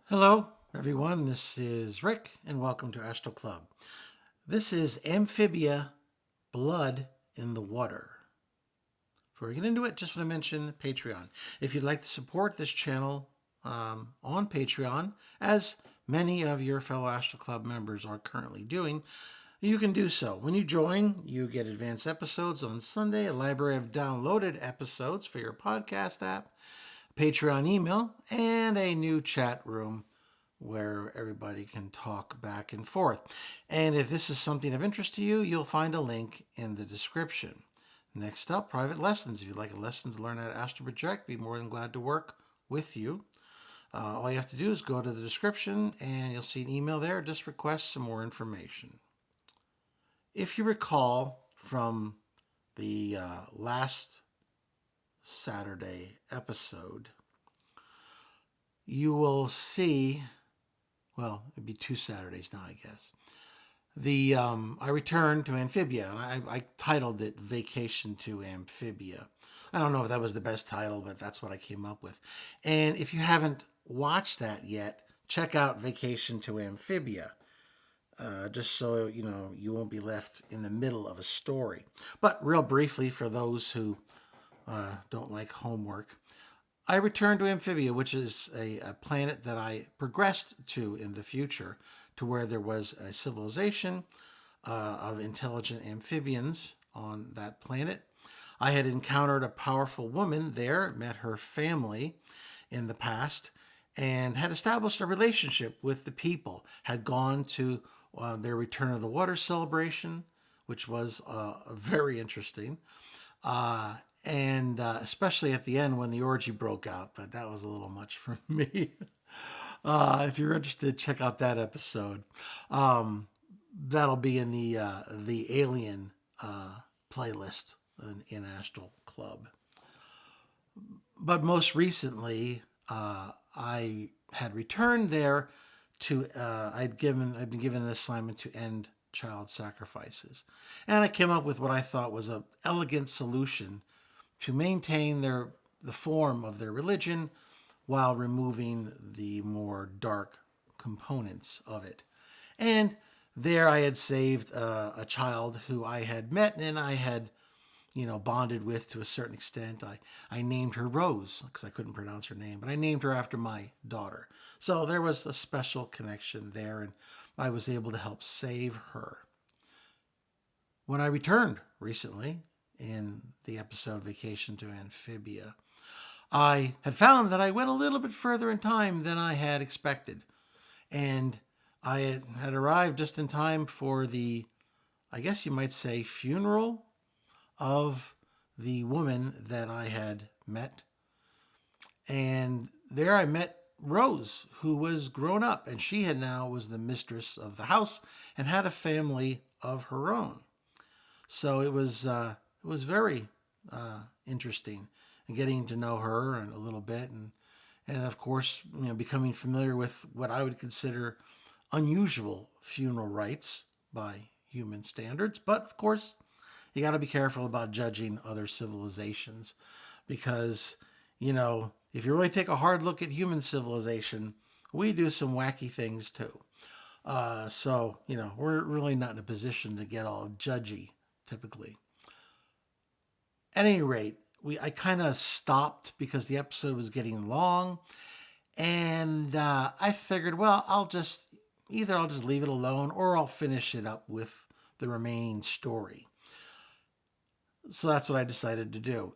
Hello, everyone. This is Rick, and welcome to Astral Club. This is Amphibia Blood in the Water. Before we get into it, just want to mention Patreon. If you'd like to support this channel on Patreon, as many of your fellow Astral Club members are currently doing, you can do so. When you join, you get advanced episodes on Sunday, a library of downloaded episodes for your podcast app, Patreon email, and a new chat room where everybody can talk back and forth. And if this is something of interest to you, you'll find a link in the description. Next up, private lessons. If you'd like a lesson to learn how to astral project, be more than glad to work with you. All you have to do is go to the description and you'll see an email there. Just request some more information. If you recall from the last Saturday episode, you will see, well, it'd be 2 Saturdays now, I guess. I returned to Amphibia, and I titled it Vacation to Amphibia. I don't know if that was the best title, but that's what I came up with. And if you haven't watched that yet, check out Vacation to Amphibia, just so you know you won't be left in the middle of a story. But real briefly, for those who don't like homework, I returned to Amphibia, which is a planet that I progressed to in the future, to where there was a civilization of intelligent amphibians on that planet. I had encountered a powerful woman there, met her family in the past, and had established a relationship with the people, had gone to their Return of the Water celebration, which was very interesting. And especially at the end when the orgy broke out, but that was a little much for me. If you're interested, check out that episode. That'll be in the Alien playlist in Astral Club. But most recently, I had returned there to. I'd been given an assignment to end child sacrifices, and I came up with what I thought was an elegant solution to maintain the form of their religion while removing the more dark components of it. And there I had saved a child who I had met and I had, bonded with to a certain extent. I named her Rose because I couldn't pronounce her name, but I named her after my daughter. So there was a special connection there, and I was able to help save her. When I returned recently, in the episode Vacation to Amphibia, I had found that I went a little bit further in time than I had expected. And I had arrived just in time for the, I guess you might say, funeral of the woman that I had met. And there I met Rose, who was grown up, and she had now was the mistress of the house and had a family of her own. So it was very interesting, and getting to know her and a little bit, and of course, becoming familiar with what I would consider unusual funeral rites by human standards. But of course, you got to be careful about judging other civilizations, because if you really take a hard look at human civilization, we do some wacky things too. So we're really not in a position to get all judgy typically. At any rate, I kind of stopped because the episode was getting long, and I figured, well, I'll just leave it alone or I'll finish it up with the remaining story. So that's what I decided to do.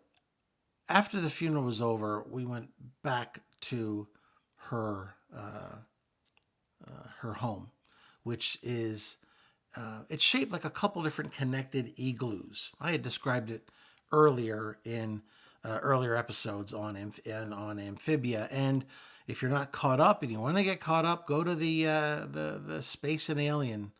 After the funeral was over, we went back to her her home, which is it's shaped like a couple different connected igloos. I had described it earlier in earlier episodes on Amphibia, and if you're not caught up and you want to get caught up, go to the Space and Alien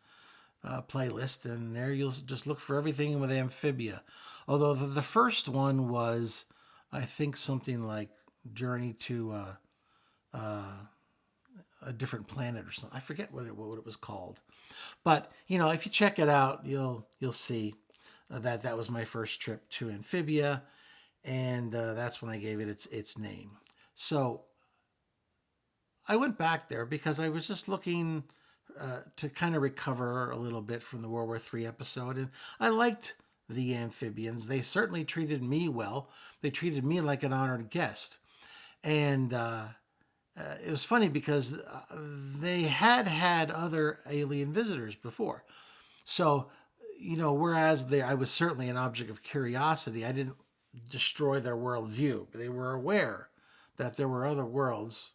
playlist, and there you'll just look for everything with Amphibia. Although the first one was, I think, something like Journey to a different planet or something. I forget what it was called, but if you check it out, you'll see that was my first trip to Amphibia, and that's when I gave it its name. So I went back there because I was just looking to kind of recover a little bit from the World War III episode. And I liked the amphibians. They certainly treated me well. They treated me like an honored guest. And it was funny because they had other alien visitors before. So, whereas I was certainly an object of curiosity, I didn't destroy their worldview. They were aware that there were other worlds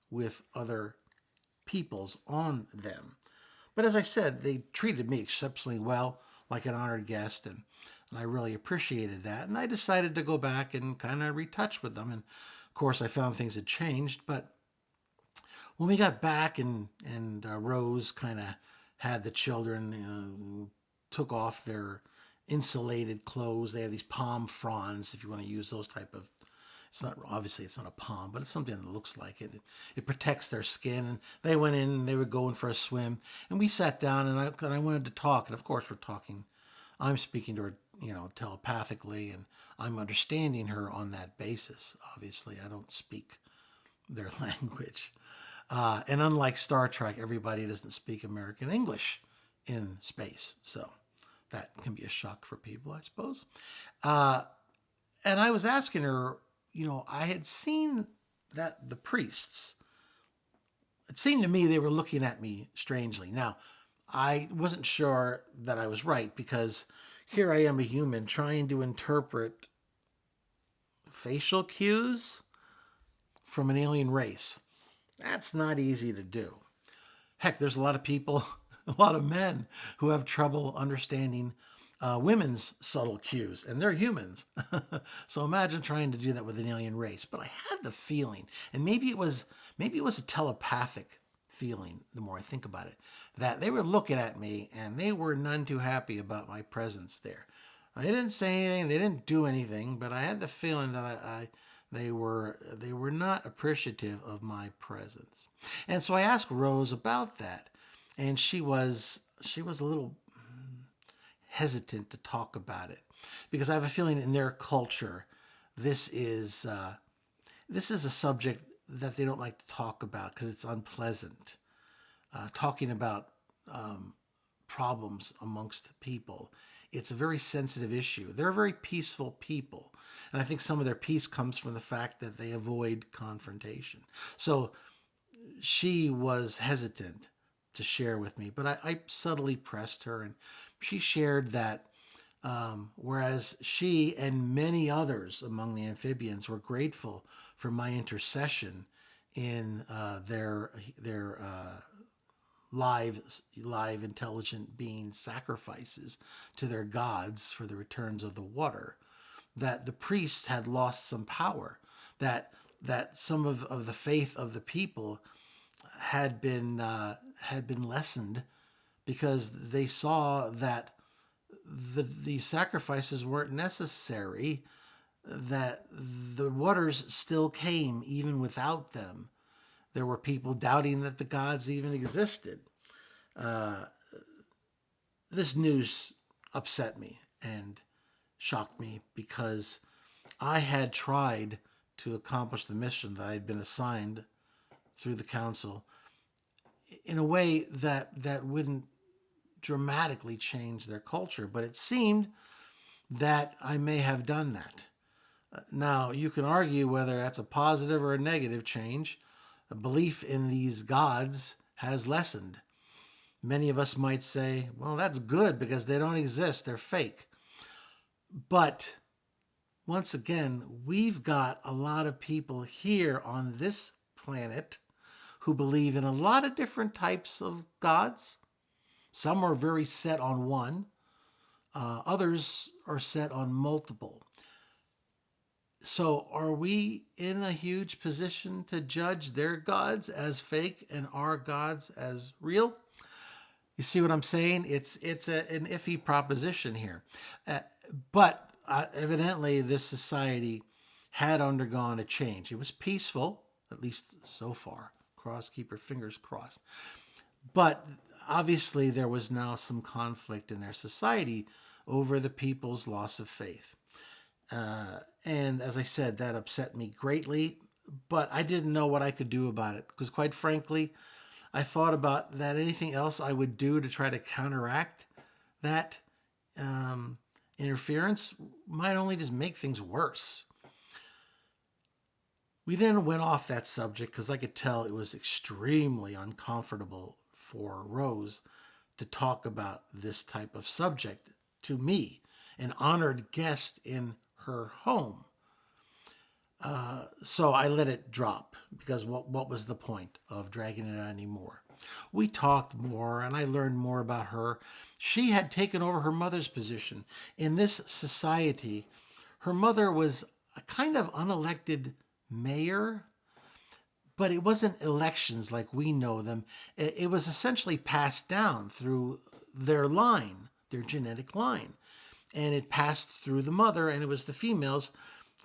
with other peoples on them. But as I said, they treated me exceptionally well, like an honored guest, and I really appreciated that. And I decided to go back and kind of retouch with them. And of course, I found things had changed. But when we got back and Rose kind of had the children, took off their insulated clothes. They have these palm fronds, if you want to use those type of. It's not a palm, but it's something that looks like it. It protects their skin. And they went in and they were going for a swim. And we sat down and I wanted to talk. And of course we're talking. I'm speaking to her, telepathically, and I'm understanding her on that basis. Obviously, I don't speak their language. And unlike Star Trek, everybody doesn't speak American English in space. So that can be a shock for people, I suppose. And I was asking her, I had seen that the priests, it seemed to me they were looking at me strangely. Now, I wasn't sure that I was right because here I am, a human, trying to interpret facial cues from an alien race. That's not easy to do. Heck, there's a lot of people, a lot of men who have trouble understanding women's subtle cues, and they're humans. So imagine trying to do that with an alien race. But I had the feeling, and maybe it was a telepathic feeling, the more I think about it, that they were looking at me and they were none too happy about my presence there. They didn't say anything, they didn't do anything, but I had the feeling that they were not appreciative of my presence. And so I asked Rose about that, and she was a little hesitant to talk about it because I have a feeling in their culture this is a subject that they don't like to talk about because it's unpleasant. Talking about problems amongst people, it's a very sensitive issue. They're very peaceful people, and I think some of their peace comes from the fact that they avoid confrontation. So she was hesitant to share with me, but I subtly pressed her, and she shared that whereas she and many others among the amphibians were grateful for my intercession in their live intelligent being sacrifices to their gods for the returns of the water, that the priests had lost some power, that some of the faith of the people had been lessened because they saw that the sacrifices weren't necessary, that the waters still came even without them. There were people doubting that the gods even existed. This news upset me and shocked me because I had tried to accomplish the mission that I had been assigned through the council in a way that wouldn't dramatically change their culture, but it seemed that I may have done that. Now, you can argue whether that's a positive or a negative change. A belief in these gods has lessened. Many of us might say, well, that's good because they don't exist, they're fake. But once again, we've got a lot of people here on this planet who believe in a lot of different types of gods. Some are very set on one. Others are set on multiple. So are we in a huge position to judge their gods as fake and our gods as real? You see what I'm saying? It's an iffy proposition here. But evidently this society had undergone a change. It was peaceful, at least so far. Keep your fingers crossed. But obviously there was now some conflict in their society over the people's loss of faith. And as I said, that upset me greatly. but I didn't know what I could do about it because, quite frankly, I thought about that anything else I would do to try to counteract that um, interference might only just make things worse. We then went off that subject because I could tell it was extremely uncomfortable for Rose to talk about this type of subject to me, an honored guest in her home. So I let it drop because what was the point of dragging it out anymore? We talked more and I learned more about her. She had taken over her mother's position. In this society, her mother was a kind of unelected mayor, but it wasn't elections like we know them. It was essentially passed down through their line, their genetic line. And it passed through the mother, and it was the females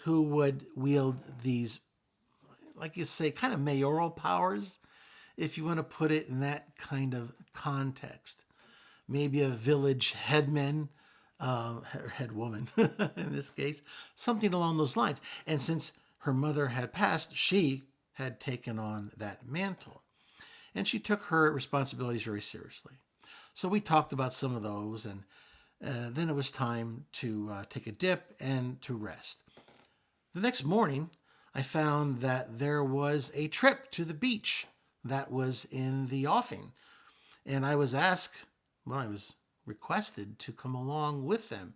who would wield these, like you say, kind of mayoral powers, if you want to put it in that kind of context. Maybe a village headman, head woman in this case, something along those lines. And since her mother had passed, she had taken on that mantle. And she took her responsibilities very seriously. So we talked about some of those, and then it was time to take a dip and to rest. The next morning, I found that there was a trip to the beach that was in the offing. And I was asked, well, I was requested to come along with them.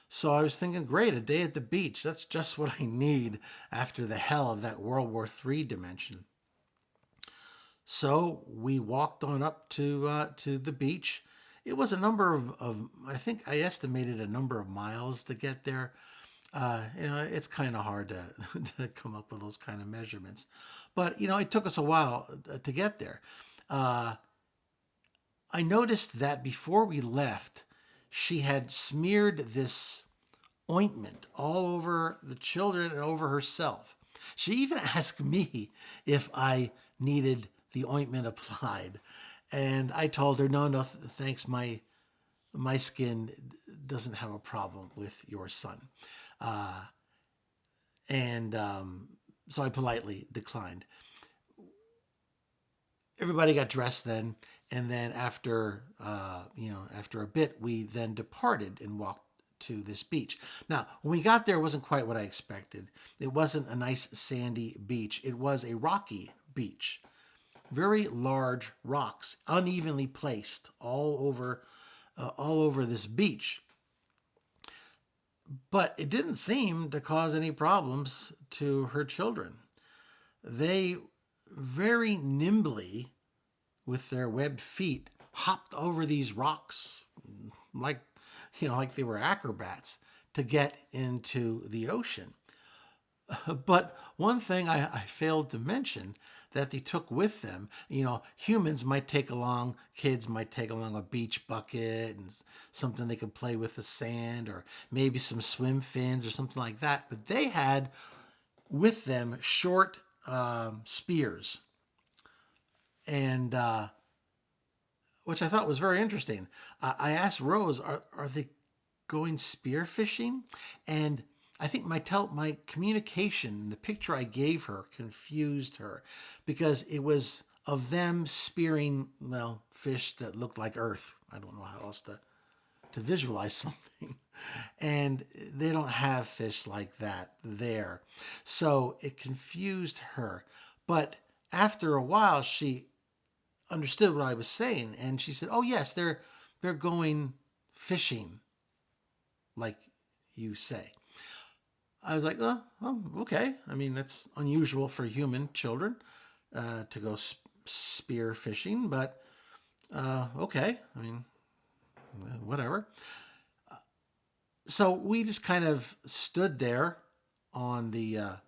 So I was thinking, great, a day at the beach. That's just what I need after the hell of that World War III dimension. So we walked on up to the beach. It was a number of, I think I estimated a number of miles to get there. It's kind of hard to come up with those kind of measurements. But, it took us a while to get there. I noticed that before we left, she had smeared this ointment all over the children and over herself. She even asked me if I needed the ointment applied. And I told her, no, thanks. My skin doesn't have a problem with your son. So I politely declined. Everybody got dressed then. And then after a bit, we then departed and walked to this beach. Now, when we got there, it wasn't quite what I expected. It wasn't a nice sandy beach. It was a rocky beach. Very large rocks, unevenly placed all over this beach. But it didn't seem to cause any problems to her children. They very nimbly, with their webbed feet, hopped over these rocks like they were acrobats to get into the ocean. But one thing I failed to mention that they took with them, humans might take along, kids might take along a beach bucket and something they could play with the sand, or maybe some swim fins or something like that. But they had with them short spears, and which I thought was very interesting. I asked Rose, are they going spear fishing? And I think my communication, the picture I gave her, confused her, because it was of them spearing, fish that looked like earth. I don't know how else to visualize something. And they don't have fish like that there. So it confused her. But after a while, she understood what I was saying, and she said, "Oh yes, they're going fishing, like you say." I was like, "Oh, okay. I mean, that's unusual for human children to go spear fishing, but okay. I mean, whatever." So we just kind of stood there on the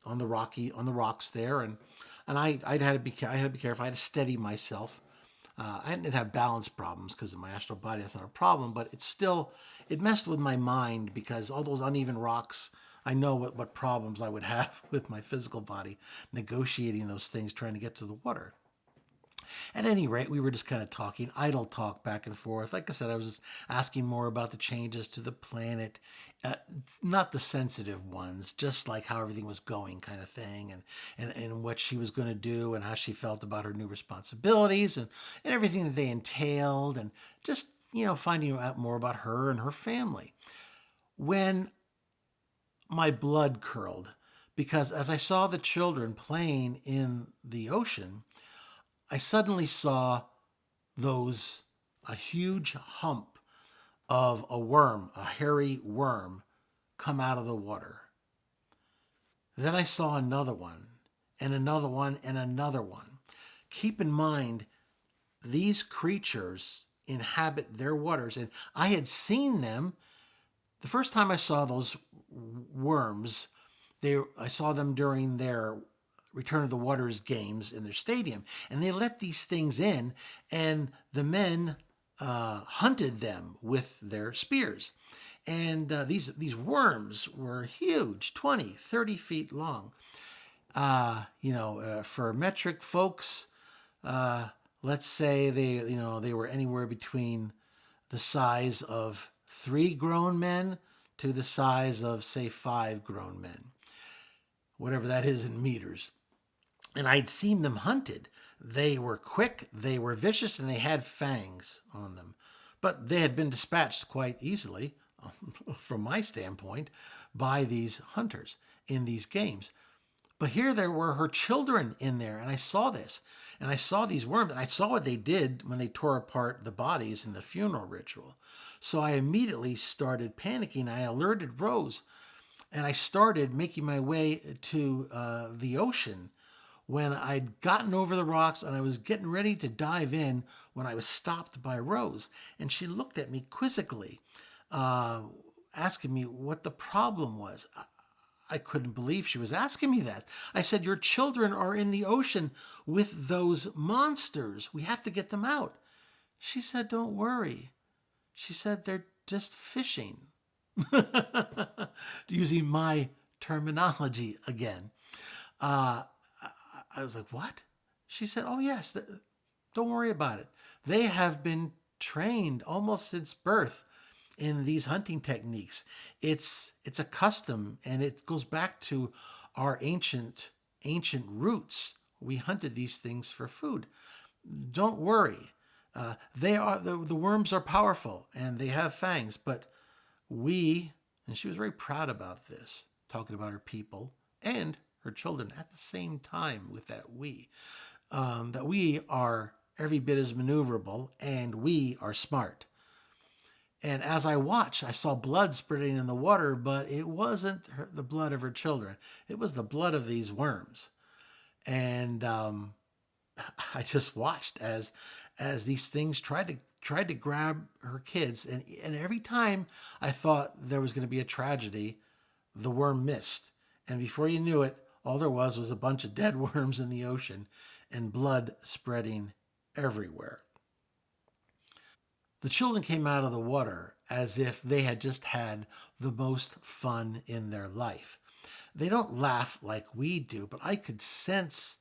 rocks there, and I had to be careful. I had to steady myself. I didn't have balance problems because of my astral body. That's not a problem, but it messed with my mind because all those uneven rocks, I know what problems I would have with my physical body negotiating those things, trying to get to the water. At any rate, we were just kind of talking, idle talk back and forth. Like I said, I was just asking more about the changes to the planet, uh, not the sensitive ones, just like how everything was going, kind of thing, and what she was going to do, and how she felt about her new responsibilities, and everything that they entailed, and just finding out more about her and her family. When my blood curled, because as I saw the children playing in the ocean, I suddenly saw those a huge hump of a worm, a hairy worm, come out of the water. Then I saw another one, and another one, and another one. Keep in mind, these creatures inhabit their waters, and I had seen them the first time I saw those worms. I saw them during their Return of the Waters games in their stadium, and they let these things in, and the men hunted them with their spears. And these worms were huge, 20, 30 feet long. For metric folks, let's say they were anywhere between the size of 3 grown men to the size of, say, 5 grown men, whatever that is in meters. And I'd seen them hunted. They were quick, they were vicious, and they had fangs on them. But they had been dispatched quite easily, from my standpoint, by these hunters in these games. But here there were her children in there, and I saw this. And I saw these worms, and I saw what they did when they tore apart the bodies in the funeral ritual. So I immediately started panicking. I alerted Rose, and I started making my way to the ocean. When I'd gotten over the rocks and I was getting ready to dive in, when I was stopped by Rose, and she looked at me quizzically, asking me what the problem was. I couldn't believe she was asking me that. I said, "Your children are in the ocean with those monsters. We have to get them out." She said, "Don't worry." She said, "They're just fishing." Using my terminology again. I was like, "What?" She said, "Oh, yes, don't worry about it. They have been trained almost since birth in these hunting techniques. It's a custom, and it goes back to our ancient roots. We hunted these things for food. Don't worry. They are the worms are powerful, and they have fangs, but we," and she was very proud about this, talking about her people and her children at the same time with that we are every bit as maneuverable, and we are smart. And as I watched, I saw blood spreading in the water, but it wasn't the blood of her children. It was the blood of these worms. And I just watched as these things tried to grab her kids, and every time I thought there was going to be a tragedy, the worm missed, and before you knew it, all there was a bunch of dead worms in the ocean and blood spreading everywhere. The children came out of the water as if they had just had the most fun in their life. They don't laugh like we do, but I could sense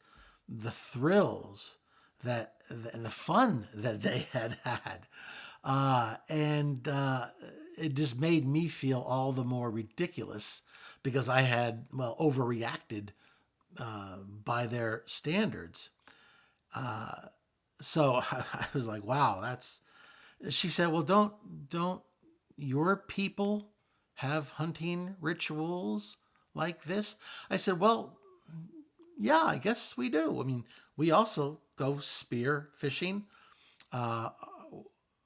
the thrills and the fun that they had had. And it just made me feel all the more ridiculous because I had, well, overreacted by their standards. So I was like, wow, that's. She said, "Well, don't your people have hunting rituals like this?" I said, "Well, yeah, I guess we do. I mean, we also go spear fishing. Uh,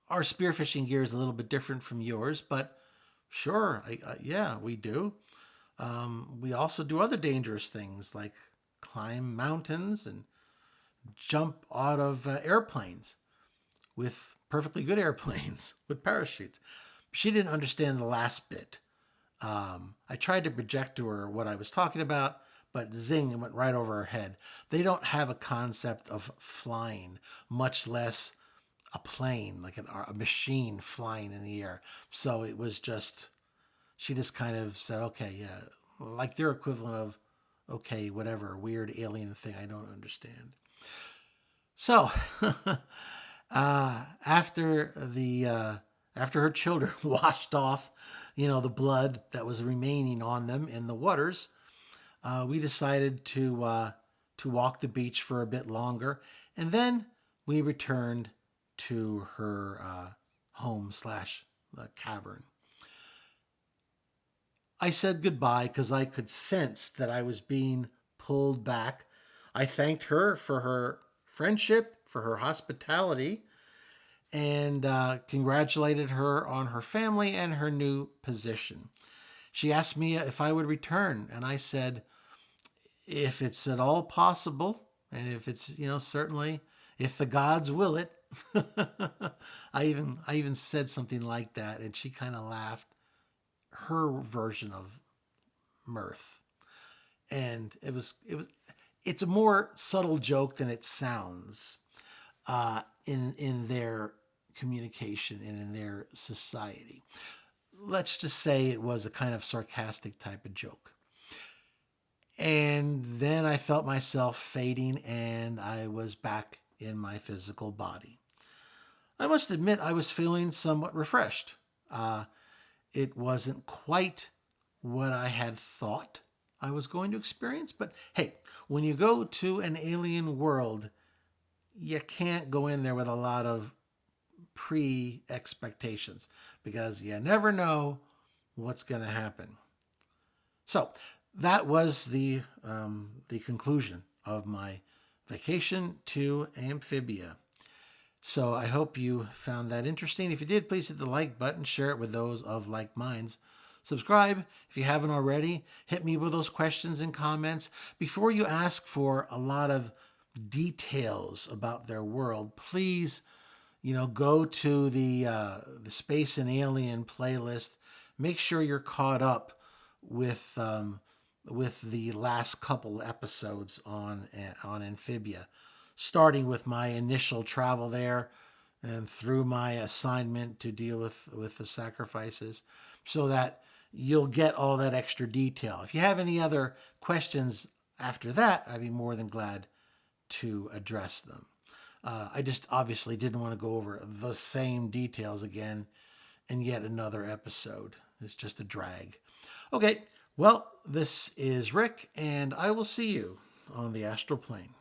our spear fishing gear is a little bit different from yours, but sure, yeah, we do. We also do other dangerous things like climb mountains and jump out of airplanes with perfectly good airplanes with parachutes." She didn't understand the last bit. I tried to project to her what I was talking about, but zing, it went right over her head. They don't have a concept of flying, much less a plane, like a machine flying in the air. So it was just, she just kind of said, "Okay, yeah," like their equivalent of, "Okay, whatever, weird alien thing I don't understand." So, after after her children washed off, the blood that was remaining on them in the waters, we decided to walk the beach for a bit longer, and then we returned to her home slash cavern. I said goodbye because I could sense that I was being pulled back. I thanked her for her friendship, for her hospitality, and congratulated her on her family and her new position. She asked me if I would return, and I said, if it's at all possible, and if it's, certainly, if the gods will it. I even said something like that, and she kind of laughed, her version of mirth. And it's a more subtle joke than it sounds in their communication and in their society. Let's just say it was a kind of sarcastic type of joke. And then I felt myself fading, and I was back in my physical body. I must admit I was feeling somewhat refreshed. It wasn't quite what I had thought I was going to experience, but hey, when you go to an alien world, you can't go in there with a lot of pre-expectations because you never know what's going to happen. So that was the conclusion of my vacation to Amphibia. So I hope you found that interesting. If you did, please hit the like button, share it with those of like minds. Subscribe if you haven't already. Hit me with those questions and comments. Before you ask for a lot of details about their world, please, go to the Space and Alien playlist. Make sure you're caught up with the last couple episodes on Amphibia, starting with my initial travel there and through my assignment to deal with the sacrifices, so that you'll get all that extra detail. If you have any other questions after that, I'd be more than glad to address them. I just obviously didn't want to go over the same details again in yet another episode. It's just a drag. Okay, well, this is Rick, and I will see you on the astral plane.